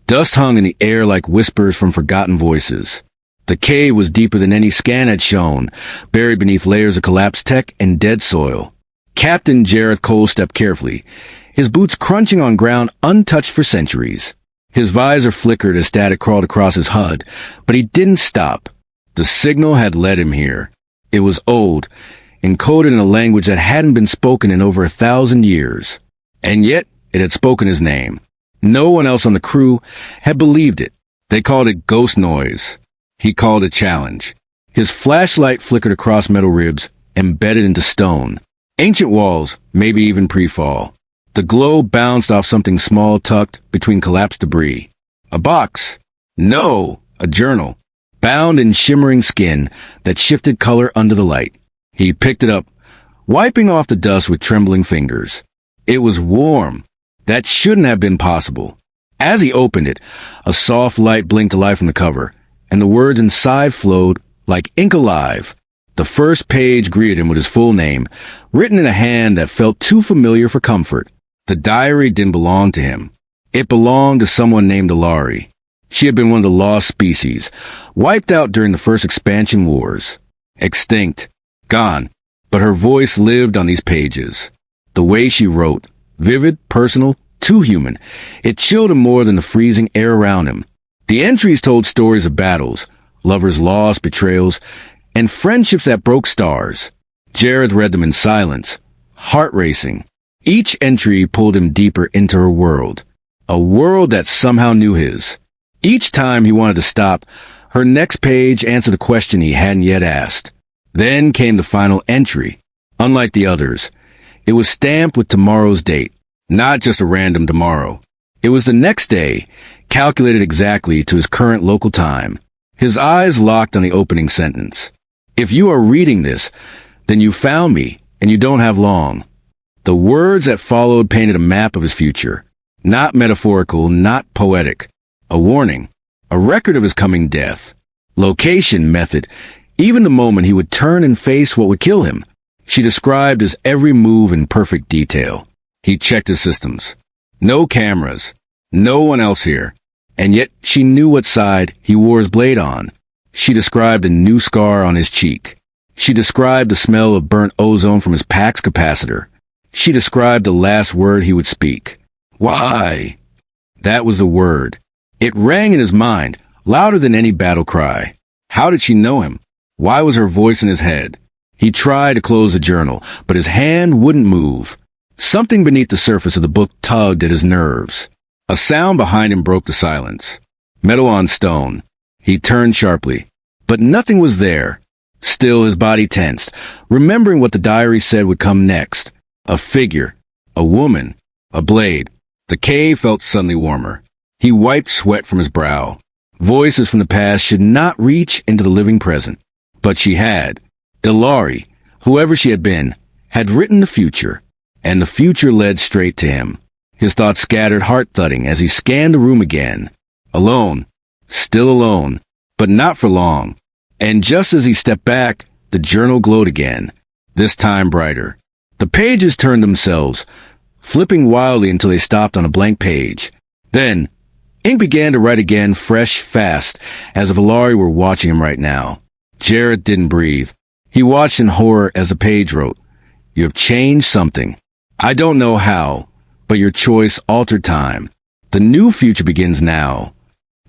Dust hung in the air like whispers from forgotten voices. The cave was deeper than any scan had shown, buried beneath layers of collapsed tech and dead soil. Captain Jareth Cole stepped carefully, his boots crunching on ground untouched for centuries. His visor flickered as static crawled across his HUD, but he didn't stop. The signal had led him here. It was old, encoded in a language that hadn't been spoken in over 1,000 years. And yet, it had spoken his name. No one else on the crew had believed it. They called it ghost noise. He called it challenge. His flashlight flickered across metal ribs, embedded into stone. Ancient walls, maybe even pre-fall. The glow bounced off something small tucked between collapsed debris. A box. No, a journal. Bound in shimmering skin that shifted color under the light. He picked it up, wiping off the dust with trembling fingers. It was warm. That shouldn't have been possible. As he opened it, a soft light blinked to life from the cover, and the words inside flowed like ink alive. The first page greeted him with his full name, written in a hand that felt too familiar for comfort. The diary didn't belong to him. It belonged to someone named Ilari. She had been one of the lost species, wiped out during the first expansion wars. Extinct. Gone. But her voice lived on these pages. The way she wrote, vivid, personal, too human. It chilled him more than the freezing air around him. The entries told stories of battles, lovers lost, betrayals, and friendships that broke stars. Jareth read them in silence, heart racing. Each entry pulled him deeper into her world, a world that somehow knew his. Each time he wanted to stop, her next page answered a question he hadn't yet asked. Then came the final entry. Unlike the others, it was stamped with tomorrow's date, not just a random tomorrow. It was the next day, calculated exactly to his current local time. His eyes locked on the opening sentence. If you are reading this, then you found me, and you don't have long. The words that followed painted a map of his future. Not metaphorical, not poetic. A warning. A record of his coming death. Location, method. Even the moment he would turn and face what would kill him. She described his every move in perfect detail. He checked his systems. No cameras. No one else here. And yet she knew what side he wore his blade on. She described a new scar on his cheek. She described the smell of burnt ozone from his PAX capacitor. She described the last word he would speak. Why? That was the word. It rang in his mind, louder than any battle cry. How did she know him? Why was her voice in his head? He tried to close the journal, but his hand wouldn't move. Something beneath the surface of the book tugged at his nerves. A sound behind him broke the silence. Metal on stone. He turned sharply, but nothing was there. Still, his body tensed, remembering what the diary said would come next. A figure. A woman. A blade. The cave felt suddenly warmer. He wiped sweat from his brow. Voices from the past should not reach into the living present. But she had. Ilari, whoever she had been, had written the future, and the future led straight to him. His thoughts scattered, heart-thudding, as he scanned the room again. Alone. Still alone. But not for long. And just as he stepped back, the journal glowed again, this time brighter. The pages turned themselves, flipping wildly until they stopped on a blank page. Then, ink began to write again, fresh, fast, as if Ilari were watching him right now. Jareth didn't breathe. He watched in horror as the page wrote, "You have changed something. I don't know how, but your choice altered time. The new future begins now."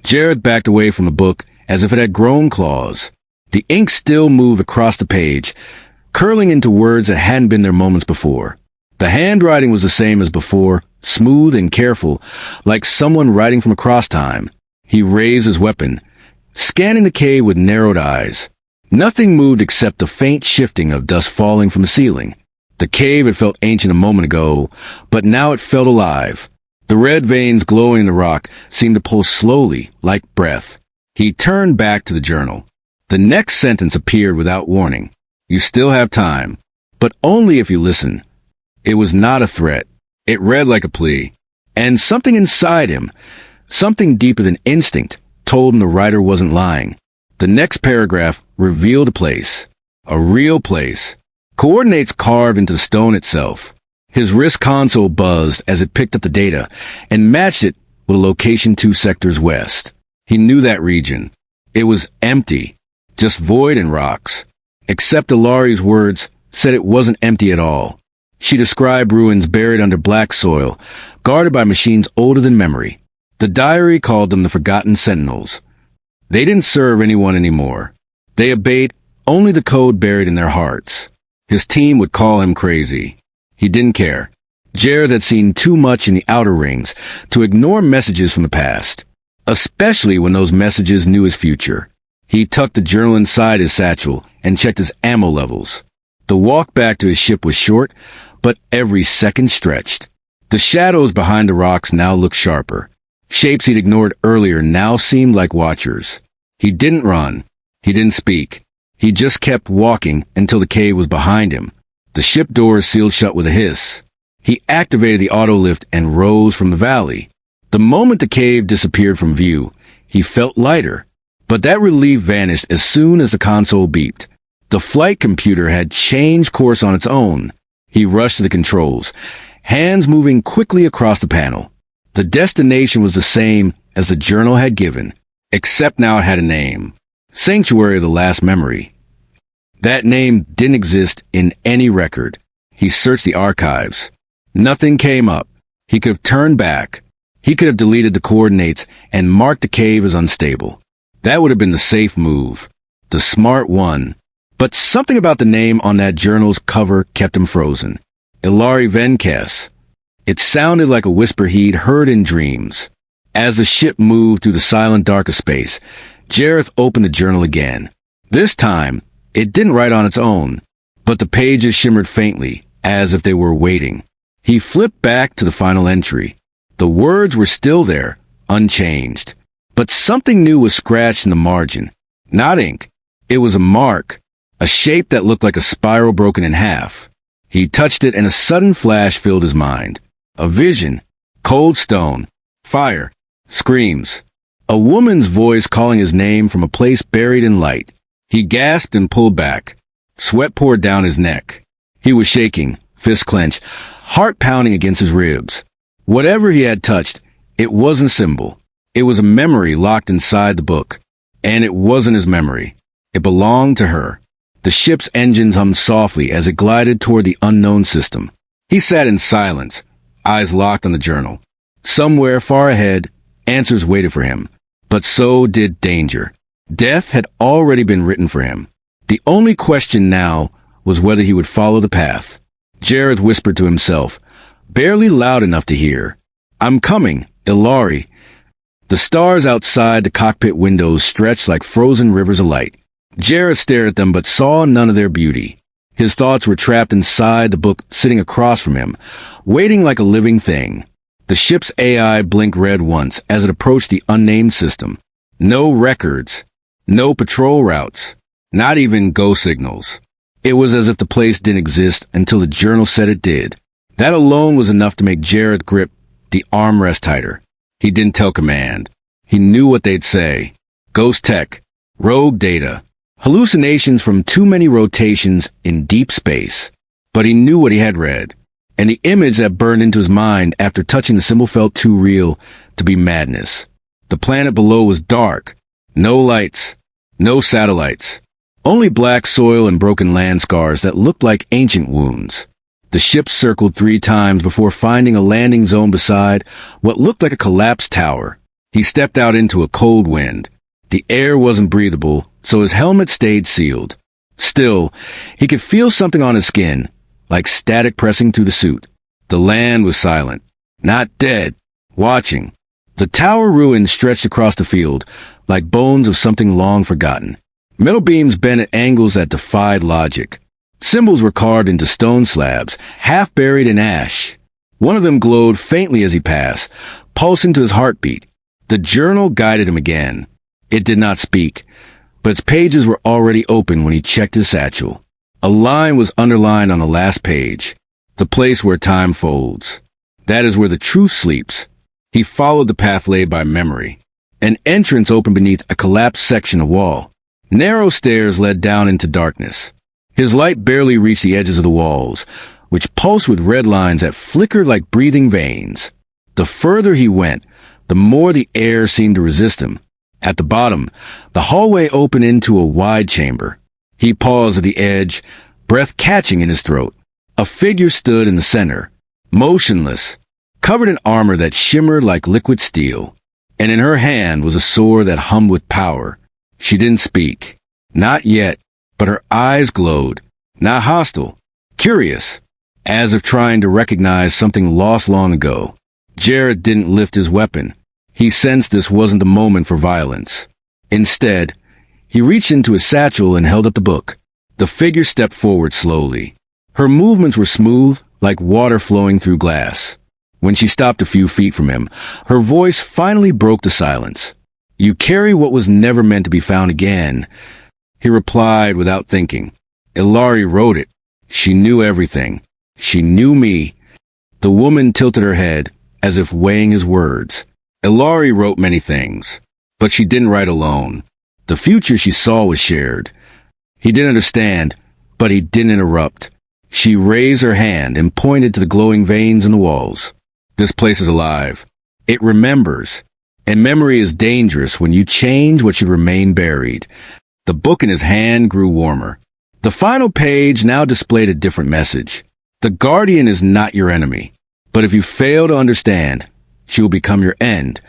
Jareth backed away from the book as if it had grown claws. The ink still moved across the page, curling into words that hadn't been there moments before. The handwriting was the same as before, smooth and careful, like someone writing from across time. He raised his weapon, scanning the cave with narrowed eyes. Nothing moved except the faint shifting of dust falling from the ceiling. The cave had felt ancient a moment ago, but now it felt alive. The red veins glowing in the rock seemed to pulse slowly, like breath. He turned back to the journal. The next sentence appeared without warning. "You still have time, but only if you listen." It was not a threat. It read like a plea. And something inside him, something deeper than instinct, told him the writer wasn't lying. The next paragraph revealed a place. A real place. Coordinates carved into the stone itself. His wrist console buzzed as it picked up the data and matched it with a location 2 sectors west. He knew that region. It was empty, just void and rocks. Except Ilari's words said it wasn't empty at all. She described ruins buried under black soil, guarded by machines older than memory. The diary called them the Forgotten Sentinels. They didn't serve anyone anymore. They obeyed only the code buried in their hearts. His team would call him crazy. He didn't care. Jared had seen too much in the outer rings to ignore messages from the past, especially when those messages knew his future. He tucked the journal inside his satchel and checked his ammo levels. The walk back to his ship was short, but every second stretched. The shadows behind the rocks now looked sharper. Shapes he'd ignored earlier now seemed like watchers. He didn't run. He didn't speak. He just kept walking until the cave was behind him. The ship doors sealed shut with a hiss. He activated the auto lift and rose from the valley. The moment the cave disappeared from view, he felt lighter. But that relief vanished as soon as the console beeped. The flight computer had changed course on its own. He rushed to the controls, hands moving quickly across the panel. The destination was the same as the journal had given, except now it had a name. Sanctuary of the Last Memory. That name didn't exist in any record. He searched the archives. Nothing came up. He could have turned back. He could have deleted the coordinates and marked the cave as unstable. That would have been the safe move. The smart one. But something about the name on that journal's cover kept him frozen. Ilari Venkes. It sounded like a whisper he'd heard in dreams. As the ship moved through the silent dark of space, Jareth opened the journal again. This time, it didn't write on its own, but the pages shimmered faintly, as if they were waiting. He flipped back to the final entry. The words were still there, unchanged. But something new was scratched in the margin. Not ink. It was a mark, a shape that looked like a spiral broken in half. He touched it and a sudden flash filled his mind. A vision. Cold stone. Fire. Screams. A woman's voice calling his name from a place buried in light. He gasped and pulled back. Sweat poured down his neck. He was shaking, fists clenched, heart pounding against his ribs. Whatever he had touched, it wasn't a symbol. It was a memory locked inside the book. And it wasn't his memory. It belonged to her. The ship's engines hummed softly as it glided toward the unknown system. He sat in silence, eyes locked on the journal. Somewhere far ahead, answers waited for him. But so did danger. Death had already been written for him. The only question now was whether he would follow the path. Jareth whispered to himself, barely loud enough to hear. I'm coming, Ilari. The stars outside the cockpit windows stretched like frozen rivers of light. Jareth stared at them but saw none of their beauty. His thoughts were trapped inside the book sitting across from him, waiting like a living thing. The ship's AI blinked red once as it approached the unnamed system. No records. No patrol routes. Not even go signals. It was as if the place didn't exist until the journal said it did. That alone was enough to make Jareth grip the armrest tighter. He didn't tell command. He knew what they'd say. Ghost tech. Rogue data. Hallucinations from too many rotations in deep space. But he knew what he had read. And the image that burned into his mind after touching the symbol felt too real to be madness. The planet below was dark. No lights. No satellites. Only black soil and broken land scars that looked like ancient wounds. The ship circled 3 times before finding a landing zone beside what looked like a collapsed tower. He stepped out into a cold wind. The air wasn't breathable, so his helmet stayed sealed. Still, he could feel something on his skin, like static pressing through the suit. The land was silent. Not dead. Watching. The tower ruins stretched across the field, like bones of something long forgotten. Metal beams bent at angles that defied logic. Symbols were carved into stone slabs, half buried in ash. One of them glowed faintly as he passed, pulsing to his heartbeat. The journal guided him again. It did not speak, but its pages were already open when he checked his satchel. A line was underlined on the last page. The place where time folds. That is where the truth sleeps. He followed the path laid by memory. An entrance opened beneath a collapsed section of wall. Narrow stairs led down into darkness. His light barely reached the edges of the walls, which pulsed with red lines that flickered like breathing veins. The further he went, the more the air seemed to resist him. At the bottom, the hallway opened into a wide chamber. He paused at the edge, breath catching in his throat. A figure stood in the center, motionless, covered in armor that shimmered like liquid steel, and in her hand was a sword that hummed with power. She didn't speak. Not yet, but her eyes glowed, not hostile, curious, as if trying to recognize something lost long ago. Jared didn't lift his weapon. He sensed this wasn't the moment for violence. Instead, he reached into his satchel and held up the book. The figure stepped forward slowly. Her movements were smooth, like water flowing through glass. When she stopped a few feet from him, her voice finally broke the silence. "You carry what was never meant to be found again," he replied without thinking. "Ilari wrote it. She knew everything. She knew me." The woman tilted her head, as if weighing his words. Ilari wrote many things, but she didn't write alone. The future she saw was shared. He didn't understand, but he didn't interrupt. She raised her hand and pointed to the glowing veins in the walls. "This place is alive. It remembers. And memory is dangerous when you change what should remain buried." The book in his hand grew warmer. The final page now displayed a different message. The Guardian is not your enemy, but if you fail to understand, she will become your end.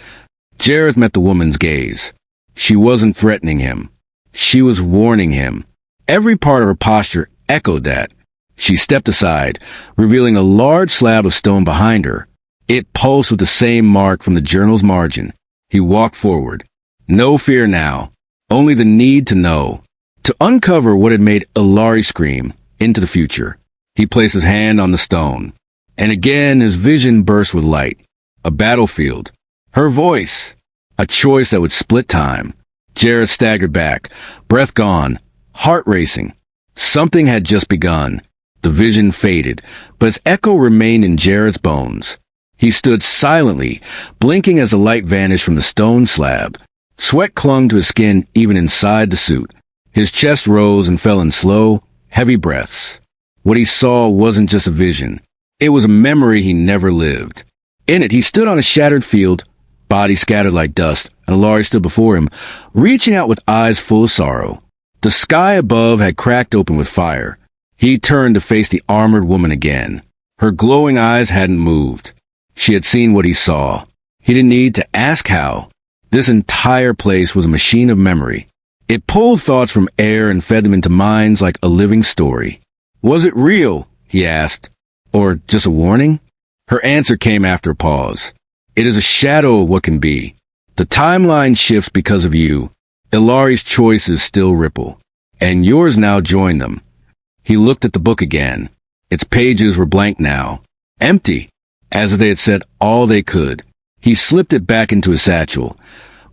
Jareth met the woman's gaze. She wasn't threatening him. She was warning him. Every part of her posture echoed that. She stepped aside, revealing a large slab of stone behind her. It pulsed with the same mark from the journal's margin. He walked forward. No fear now, only the need to know, to uncover what had made Ilari scream into the future. He placed his hand on the stone, and again his vision burst with light. A battlefield. Her voice. A choice that would split time. Jared staggered back, breath gone, heart racing. Something had just begun. The vision faded, but its echo remained in Jared's bones. He stood silently, blinking as the light vanished from the stone slab. Sweat clung to his skin even inside the suit. His chest rose and fell in slow, heavy breaths. What he saw wasn't just a vision. It was a memory he never lived. In it, he stood on a shattered field, body scattered like dust, and Ilari stood before him, reaching out with eyes full of sorrow. The sky above had cracked open with fire. He turned to face the armored woman again. Her glowing eyes hadn't moved. She had seen what he saw. He didn't need to ask how. This entire place was a machine of memory. It pulled thoughts from air and fed them into minds like a living story. "Was it real?" he asked. "Or just a warning?" Her answer came after a pause. "It is a shadow of what can be. The timeline shifts because of you. Ilari's choices still ripple, and yours now join them." He looked at the book again. Its pages were blank now, empty, as if they had said all they could. He slipped it back into his satchel,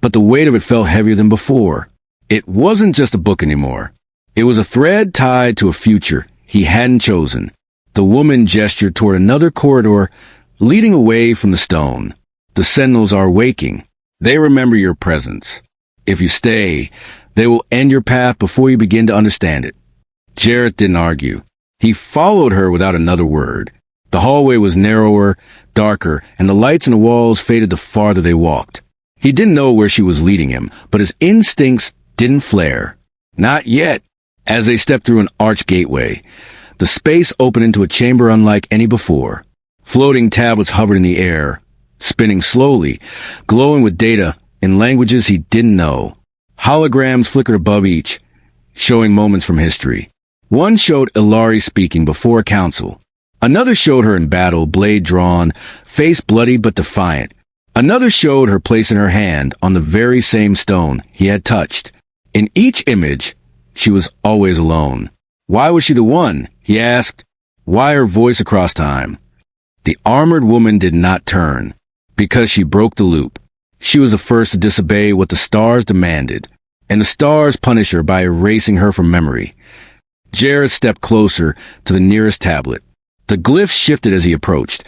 but the weight of it felt heavier than before. It wasn't just a book anymore. It was a thread tied to a future he hadn't chosen. The woman gestured toward another corridor leading away from the stone. "The sentinels are waking. They remember your presence. If you stay, they will end your path before you begin to understand it." Jareth didn't argue. He followed her without another word. The hallway was narrower, darker, and the lights in the walls faded the farther they walked. He didn't know where she was leading him, but his instincts didn't flare. Not yet. As they stepped through an arched gateway, the space opened into a chamber unlike any before. Floating tablets hovered in the air, spinning slowly, glowing with data in languages he didn't know. Holograms flickered above each, showing moments from history. One showed Ilari speaking before a council. Another showed her in battle, blade drawn, face bloody but defiant. Another showed her placing her hand on the very same stone he had touched. In each image, she was always alone. Why was she the one? He asked. Why her voice across time? The armored woman did not turn, because she broke the loop. She was the first to disobey what the stars demanded, and the stars punished her by erasing her from memory. Jareth stepped closer to the nearest tablet. The glyphs shifted as he approached,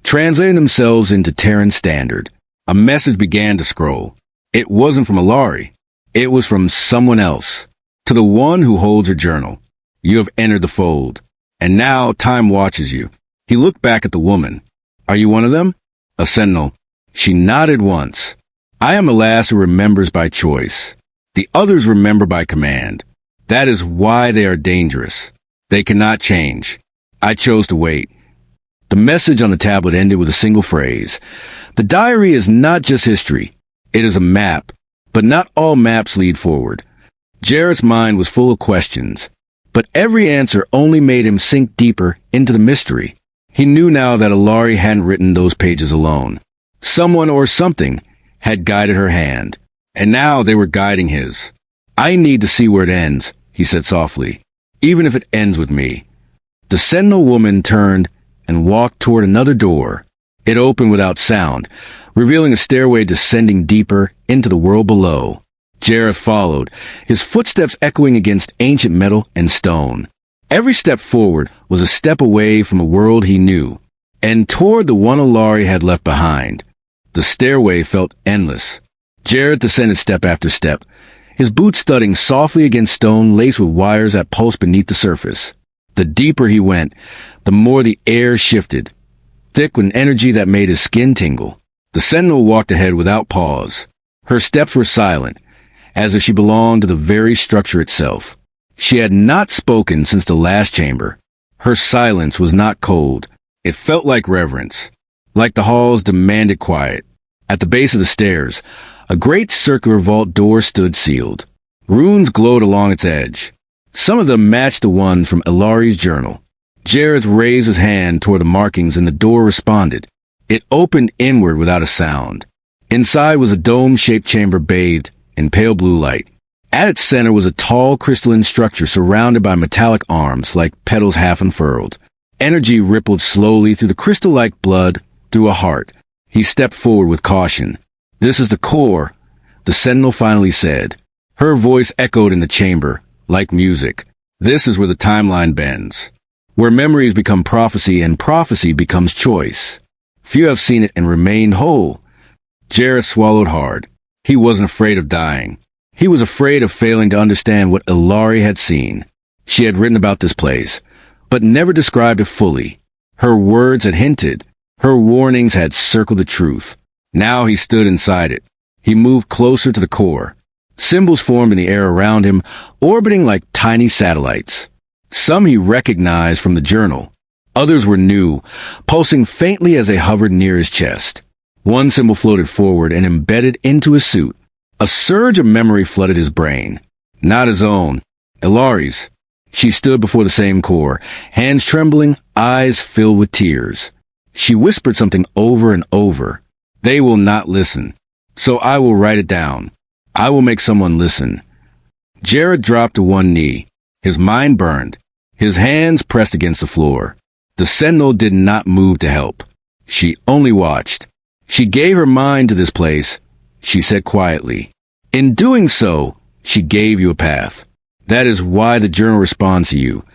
translating themselves into Terran Standard. A message began to scroll. It wasn't from Ilari. It was from someone else. To the one who holds her journal. You have entered the fold, and now time watches you. He looked back at the woman. Are you one of them? A sentinel. She nodded once. I am a lass who remembers by choice. The others remember by command. That is why they are dangerous. They cannot change. I chose to wait. The message on the tablet ended with a single phrase. The diary is not just history. It is a map. But not all maps lead forward. Jarrett's mind was full of questions. But every answer only made him sink deeper into the mystery. He knew now that Ilari hadn't written those pages alone. Someone or something had guided her hand. And now they were guiding his. I need to see where it ends, he said softly. Even if it ends with me. The Sentinel woman turned and walked toward another door. It opened without sound, revealing a stairway descending deeper into the world below. Jarrett followed, his footsteps echoing against ancient metal and stone. Every step forward was a step away from a world he knew, and toward the one Ilari had left behind. The stairway felt endless. Jarrett descended step after step, his boots thudding softly against stone laced with wires that pulsed beneath the surface. The deeper he went, the more the air shifted, thick with energy that made his skin tingle. The Sentinel walked ahead without pause. Her steps were silent, as if she belonged to the very structure itself. She had not spoken since the last chamber. Her silence was not cold. It felt like reverence, like the halls demanded quiet. At the base of the stairs, a great circular vault door stood sealed. Runes glowed along its edge. Some of them matched the ones from Ilari's journal. Jareth raised his hand toward the markings and the door responded. It opened inward without a sound. Inside was a dome-shaped chamber bathed in pale blue light. At its center was a tall crystalline structure surrounded by metallic arms like petals half unfurled. Energy rippled slowly through the crystal-like blood through a heart. He stepped forward with caution. This is the core, the Sentinel finally said. Her voice echoed in the chamber, like music. This is where the timeline bends, where memories become prophecy and prophecy becomes choice. Few have seen it and remained whole. Jareth swallowed hard. He wasn't afraid of dying. He was afraid of failing to understand what Ilari had seen. She had written about this place, but never described it fully. Her words had hinted. Her warnings had circled the truth. Now he stood inside it. He moved closer to the core. Symbols formed in the air around him, orbiting like tiny satellites. Some he recognized from the journal. Others were new, pulsing faintly as they hovered near his chest. One symbol floated forward and embedded into his suit. A surge of memory flooded his brain. Not his own. Ilari's. She stood before the same core, hands trembling, eyes filled with tears. She whispered something over and over. They will not listen. So I will write it down. I will make someone listen. Jared dropped to one knee. His mind burned. His hands pressed against the floor. The Sentinel did not move to help. She only watched. She gave her mind to this place, she said quietly. In doing so, she gave you a path. That is why the journal responds to you.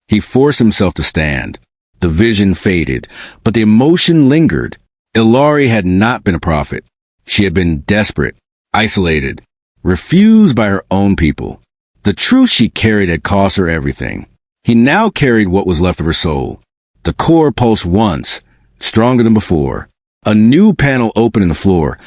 He forced himself to stand. The vision faded, but the emotion lingered. Ilari had not been a prophet. She had been desperate, isolated, refused by her own people. The truth she carried had cost her everything. He now carried what was left of her soul. The core pulsed once, stronger than before. A new panel opened in the floor,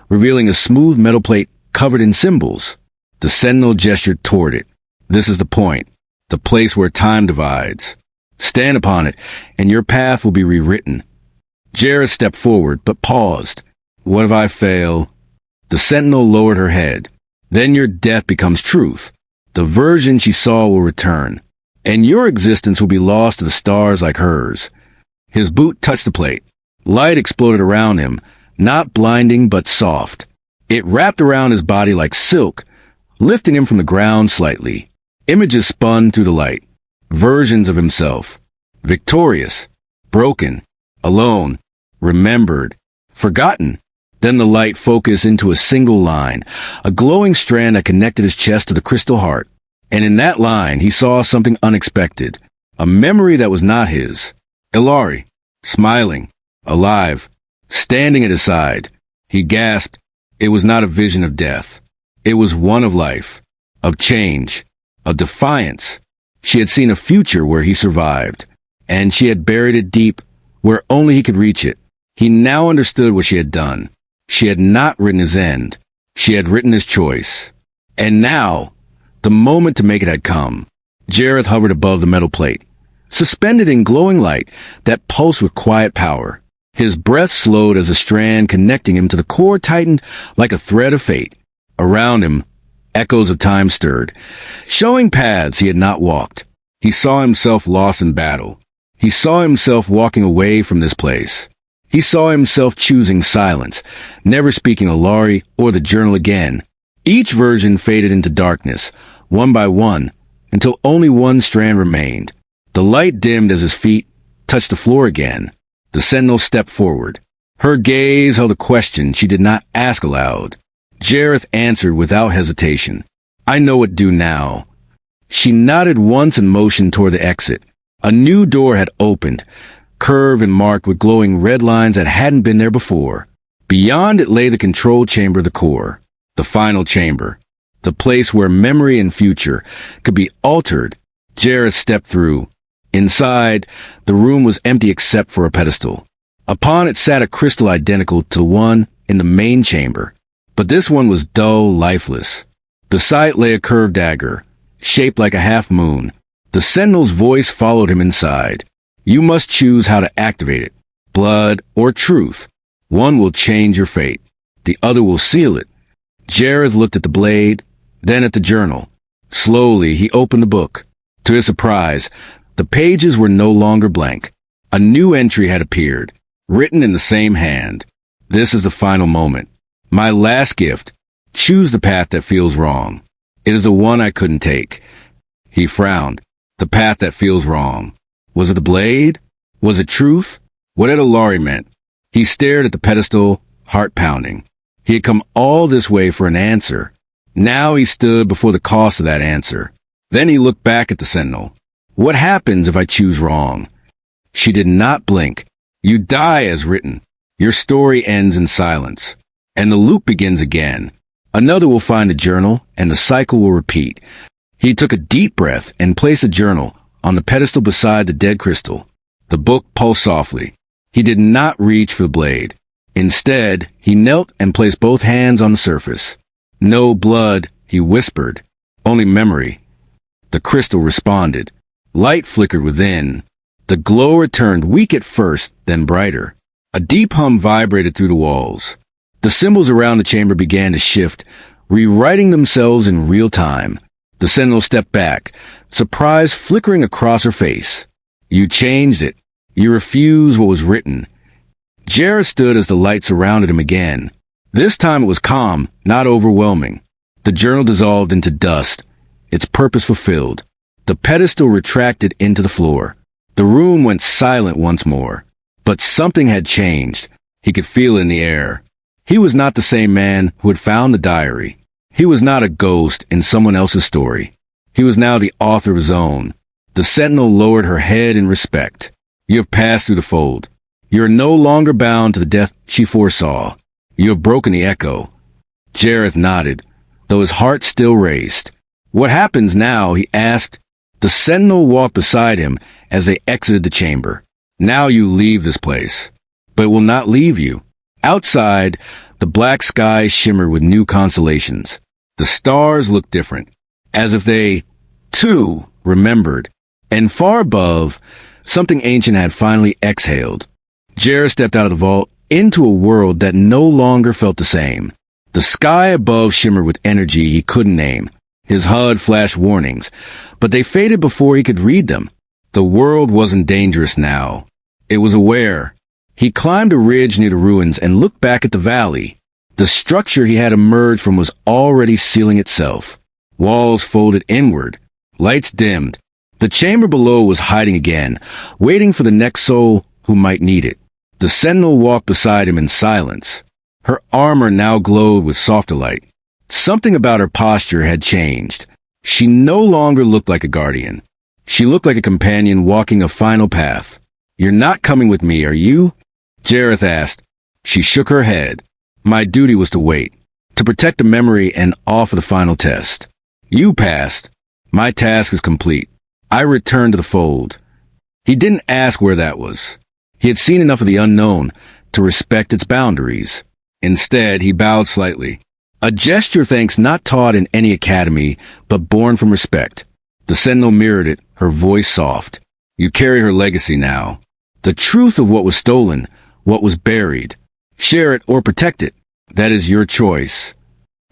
revealing a smooth metal plate covered in symbols. The Sentinel gestured toward it. This is the point, the place where time divides. Stand upon it, and your path will be rewritten. Jareth stepped forward, but paused. What if I fail? The Sentinel lowered her head. Then your death becomes truth. The version she saw will return, and your existence will be lost to the stars like hers. His boot touched the plate. Light exploded around him, not blinding but soft. It wrapped around his body like silk, lifting him from the ground slightly. Images spun through the light. Versions of himself. Victorious. Broken. Alone. Remembered. Forgotten. Then the light focused into a single line, a glowing strand that connected his chest to the crystal heart. And in that line, he saw something unexpected. A memory that was not his. Ilari. Smiling. Alive. Standing at his side. He gasped. It was not a vision of death. It was one of life. Of change. Of defiance. She had seen a future where he survived. And she had buried it deep, where only he could reach it. He now understood what she had done. She had not written his end. She had written his choice. And now, the moment to make it had come. Jareth hovered above the metal plate, suspended in glowing light that pulsed with quiet power. His breath slowed as a strand connecting him to the core tightened like a thread of fate. Around him, echoes of time stirred, showing paths he had not walked. He saw himself lost in battle. He saw himself walking away from this place. He saw himself choosing silence, never speaking Alari or the journal again. Each version faded into darkness, one by one, until only one strand remained. The light dimmed as his feet touched the floor again. The sentinel stepped forward. Her gaze held a question she did not ask aloud. Jareth answered without hesitation. "I know what to do now." She nodded once and motioned toward the exit. A new door had opened, curved and marked with glowing red lines that hadn't been there before. Beyond it lay the control chamber of the core, the final chamber, the place where memory and future could be altered. Jareth stepped through. Inside, the room was empty except for a pedestal. Upon it sat a crystal identical to the one in the main chamber. But this one was dull, lifeless. Beside it lay a curved dagger, shaped like a half-moon. The sentinel's voice followed him inside. "You must choose how to activate it, blood or truth. One will change your fate. The other will seal it." Jareth looked at the blade, then at the journal. Slowly, he opened the book. To his surprise, the pages were no longer blank. A new entry had appeared, written in the same hand. "This is the final moment. My last gift. Choose the path that feels wrong. It is the one I couldn't take." He frowned. The path that feels wrong. Was it the blade? Was it truth? What had Alari meant? He stared at the pedestal, heart pounding. He had come all this way for an answer. Now he stood before the cost of that answer. Then he looked back at the sentinel. "What happens if I choose wrong?" She did not blink. "You die as written. Your story ends in silence. And the loop begins again. Another will find the journal, and the cycle will repeat." He took a deep breath and placed the journal on the pedestal beside the dead crystal. The book pulsed softly. He did not reach for the blade. Instead, he knelt and placed both hands on the surface. "No blood," he whispered. "Only memory." The crystal responded. Light flickered within. The glow returned, weak at first, then brighter. A deep hum vibrated through the walls. The symbols around the chamber began to shift, rewriting themselves in real time. The sentinel stepped back, surprise flickering across her face. "You changed it. You refused what was written." Jareth stood as the light surrounded him again. This time it was calm, not overwhelming. The journal dissolved into dust, its purpose fulfilled. The pedestal retracted into the floor. The room went silent once more. But something had changed. He could feel it in the air. He was not the same man who had found the diary. He was not a ghost in someone else's story. He was now the author of his own. The sentinel lowered her head in respect. "You have passed through the fold. You are no longer bound to the death she foresaw. You have broken the echo." Jareth nodded, though his heart still raced. "What happens now?" he asked. The sentinel walked beside him as they exited the chamber. "Now you leave this place, but it will not leave you." Outside, the black sky shimmered with new constellations. The stars looked different, as if they, too, remembered. And far above, something ancient had finally exhaled. Jareth stepped out of the vault into a world that no longer felt the same. The sky above shimmered with energy he couldn't name. His HUD flashed warnings, but they faded before he could read them. The world wasn't dangerous now. It was aware. He climbed a ridge near the ruins and looked back at the valley. The structure he had emerged from was already sealing itself. Walls folded inward. Lights dimmed. The chamber below was hiding again, waiting for the next soul who might need it. The sentinel walked beside him in silence. Her armor now glowed with softer light. Something about her posture had changed. She no longer looked like a guardian. She looked like a companion walking a final path. "You're not coming with me, are you?" Jareth asked. She shook her head. "My duty was to wait, to protect the memory and offer the final test. You passed. My task is complete. I return to the fold." He didn't ask where that was. He had seen enough of the unknown to respect its boundaries. Instead, he bowed slightly. A gesture thanks not taught in any academy, but born from respect. The sentinel mirrored it, her voice soft. You carry her legacy now. The truth of what was stolen, what was buried. Share it or protect it. That is your choice.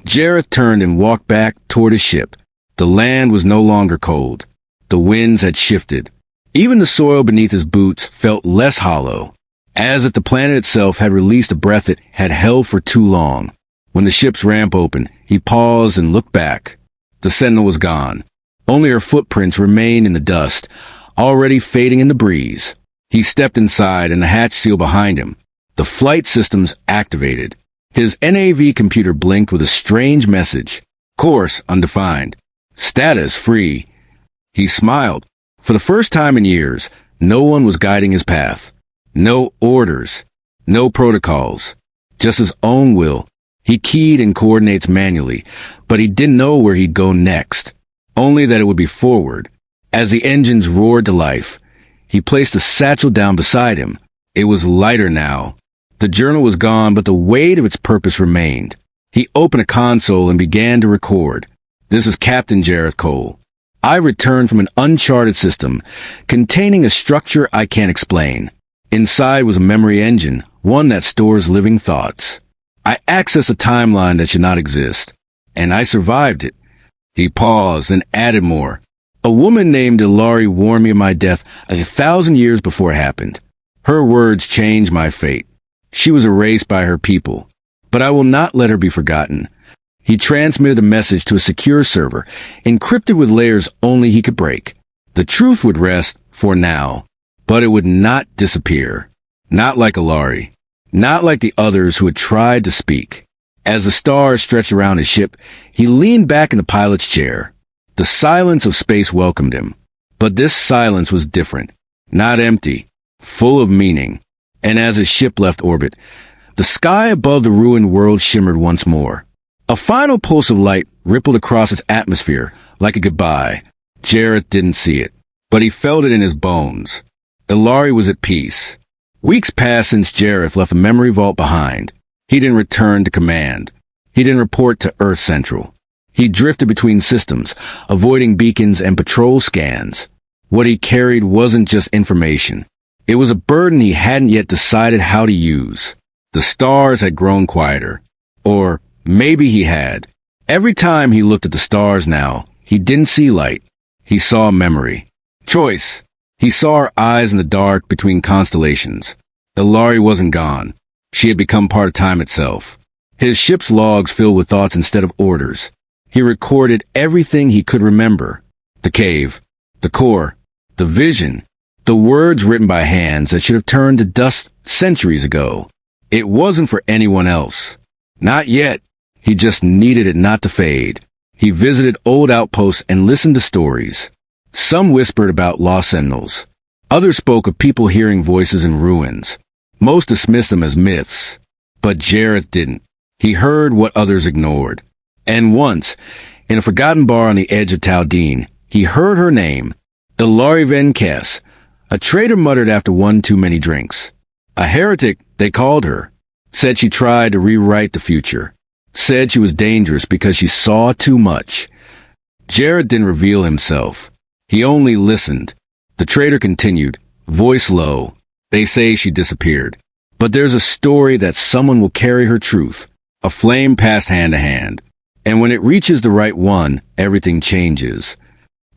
Jareth turned and walked back toward his ship. The land was no longer cold. The winds had shifted. Even the soil beneath his boots felt less hollow, as if the planet itself had released a breath it had held for too long. When the ship's ramp opened, he paused and looked back. The sentinel was gone. Only her footprints remained in the dust, already fading in the breeze. He stepped inside and the hatch sealed behind him. The flight systems activated. His NAV computer blinked with a strange message. Course undefined. Status free. He smiled. For the first time in years, no one was guiding his path. No orders. No protocols. Just his own will. He keyed in coordinates manually, but he didn't know where he'd go next. Only that it would be forward. As the engines roared to life, he placed the satchel down beside him. It was lighter now. The journal was gone, but the weight of its purpose remained. He opened a console and began to record. This is Captain Jareth Cole. I returned from an uncharted system, containing a structure I can't explain. Inside was a memory engine, one that stores living thoughts. I accessed a timeline that should not exist, and I survived it. He paused and added more. A woman named Ilari warned me of my death 1,000 years before it happened. Her words changed my fate. She was erased by her people, but I will not let her be forgotten. He transmitted a message to a secure server, encrypted with layers only he could break. The truth would rest, for now, but it would not disappear. Not like Ilari. Not like the others who had tried to speak. As the stars stretched around his ship, he leaned back in the pilot's chair. The silence of space welcomed him. But this silence was different. Not empty. Full of meaning. And as his ship left orbit, the sky above the ruined world shimmered once more. A final pulse of light rippled across its atmosphere, like a goodbye. Jareth didn't see it, but he felt it in his bones. Ilari was at peace. Weeks passed since Jareth left the memory vault behind. He didn't return to command. He didn't report to Earth Central. He drifted between systems, avoiding beacons and patrol scans. What he carried wasn't just information. It was a burden he hadn't yet decided how to use. The stars had grown quieter. Or maybe he had. Every time he looked at the stars now, he didn't see light. He saw memory. Choice. He saw her eyes in the dark between constellations. Ilari wasn't gone. She had become part of time itself. His ship's logs filled with thoughts instead of orders. He recorded everything he could remember. The cave. The core. The vision. The words written by hands that should have turned to dust centuries ago. It wasn't for anyone else. Not yet. He just needed it not to fade. He visited old outposts and listened to stories. Some whispered about lost sentinels. Others spoke of people hearing voices in ruins. Most dismissed them as myths. But Jareth didn't. He heard what others ignored. And once, in a forgotten bar on the edge of Taldine, he heard her name, Ilari Venkes. A traitor muttered after one too many drinks. A heretic, they called her. Said she tried to rewrite the future. Said she was dangerous because she saw too much. Jareth didn't reveal himself. He only listened. The traitor continued, voice low. They say she disappeared. But there's a story that someone will carry her truth. A flame passed hand to hand. And when it reaches the right one, everything changes.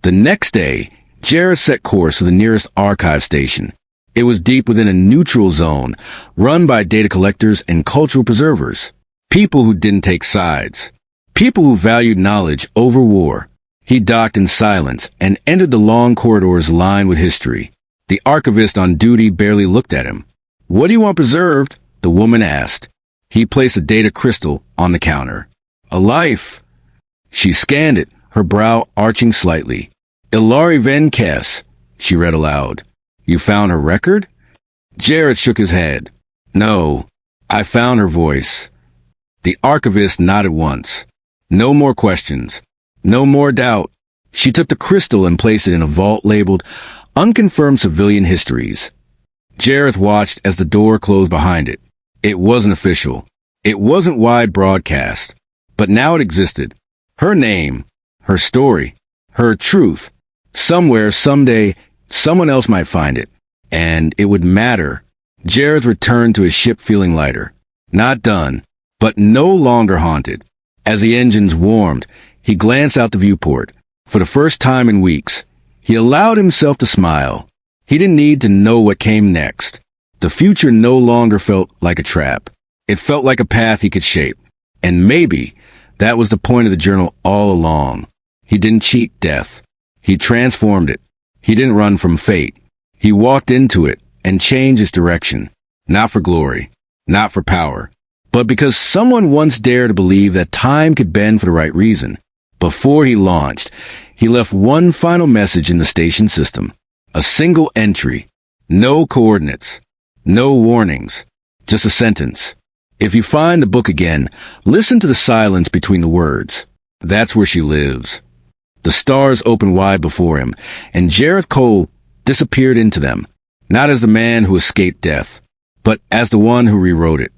The next day, Jareth set course for the nearest archive station. It was deep within a neutral zone, run by data collectors and cultural preservers. People who didn't take sides. People who valued knowledge over war. He docked in silence and entered the long corridors lined with history. The archivist on duty barely looked at him. What do you want preserved? The woman asked. He placed a data crystal on the counter. A life. She scanned it, her brow arching slightly. Ilari Venkes, she read aloud. You found her record? Jareth shook his head. No, I found her voice. The archivist nodded once. No more questions. No more doubt. She took the crystal and placed it in a vault labeled Unconfirmed Civilian Histories. Jareth watched as the door closed behind it. It wasn't official. It wasn't wide broadcast, but now it existed. Her name, her story, her truth. Somewhere, someday, someone else might find it, and it would matter. Jareth returned to his ship feeling lighter. Not done, but no longer haunted. As the engines warmed, he glanced out the viewport. For the first time in weeks, he allowed himself to smile. He didn't need to know what came next. The future no longer felt like a trap. It felt like a path he could shape. And maybe that was the point of the journal all along. He didn't cheat death. He transformed it. He didn't run from fate. He walked into it and changed its direction. Not for glory, not for power, but because someone once dared to believe that time could bend for the right reason. Before he launched, he left one final message in the station system. A single entry. No coordinates. No warnings. Just a sentence. If you find the book again, listen to the silence between the words. That's where she lives. The stars opened wide before him, and Jareth Cole disappeared into them, not as the man who escaped death, but as the one who rewrote it.